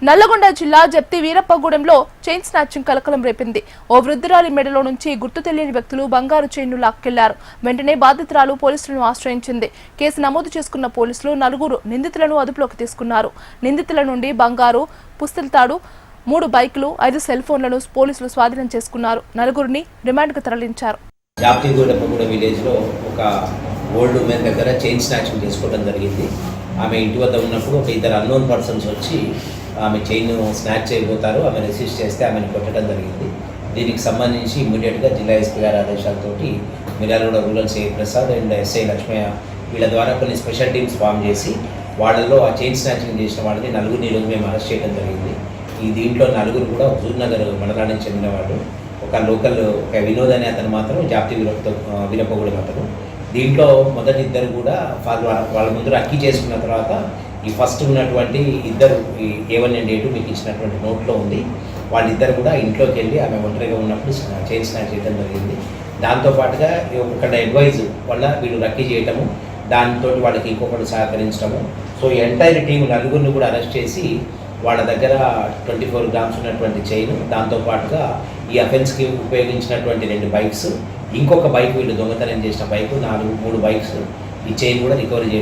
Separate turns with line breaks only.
నల్లగొండ జిల్లా జప్తి వీరప్పగూడెంలో chain snatching కలకలం రేపింది. ఓ వృద్ధురాలి మెడలో నుంచి గుర్తు తెలియని వ్యక్తులు బంగారు చైన్ను లాక్కెళ్లారు. వెంటనే బాధితురాలు పోలీసులను ఆశ్రయించింది. కేసు నమోదు చేసుకున్న పోలీసులు 4 నిందితులను అదుపులోకి తీసుకున్నారు. నిందితుల నుండి బంగారు, పుస్తెలతాడు, 3 బైకులు, 5 సెల్ ఫోన్లను పోలీసులు స్వాధీనం చేసుకున్నారు. 4 రిమాండ్కు తరలించారు.
జాప్తి వీరప్పగూడెం విలేజ్లో ఒక ఓల్డ్ ఉమెన్ దగ్గర చైన్ స్నాచింగ్ చేసుకోవడం జరిగింది. ఆమె ఇంటి వద్ద ఉన్నప్పుడు ఒక 2 అన్నోన్ పర్సన్స్ వచ్చి ఆమె చైన్ స్నాచ్ చేయబోతారు. ఆమె రెసిస్ట్ చేస్తే ఆమెను కొట్టడం జరిగింది. దీనికి సంబంధించి ఇమ్మీడియట్గా జిల్లా ఎస్పీ గారి ఆదేశాలతోటి Miryalaguda rural CI Prasad and SI Lakshmayya వీళ్ళ ద్వారా కొన్ని స్పెషల్ టీమ్స్ ఫామ్ చేసి వాళ్ళల్లో ఆ చైన్ స్నాచింగ్ చేసిన వాళ్ళని 4 ఈరోజు మేము అరెస్ట్ చేయడం జరిగింది. దీంట్లో 4 కూడా హుజూర్ నగర్ మండలానికి చెందిన వాళ్ళు. ఒక లోకల్ ఒక వినోద్ అనే అతను మాత్రం జాప్తి వీరప్పగూడెం అతను. దీంట్లో మొదటి 2 కూడా వాళ్ళ ముందు అక్కి చేసుకున్న తర్వాత ఈ ఫస్ట్ ఉన్నటువంటి 2 A1 and A2 మీకు ఇచ్చినటువంటి నోట్లో ఉంది. వాళ్ళిద్దరు కూడా ఇంట్లోకి వెళ్ళి ఆమె ఒంటరిగా ఉన్నప్పుడు చైన్ స్నాచ్ చేయడం జరిగింది. దాంతోపాటుగా ఒక అడ్వైజ్ వల్ల వీళ్ళు రక్కీ చేయటము, దాంతో వాళ్ళకి ఇంకొకటి సహకరించడము. సో ఈ ఎంటైర్ టీం 4 కూడా అరెస్ట్ చేసి వాళ్ళ దగ్గర 24 గ్రామ్స్ ఉన్నటువంటి చైన్, దాంతోపాటుగా ఈ అఫెన్స్కి ఉపయోగించినటువంటి 2 బైక్స్, ఇంకొక బైక్ వీళ్ళు దొంగతనం చేసిన బైక్, 3 బైక్స్, ఈ చైన్ కూడా రికవరీ చేయడం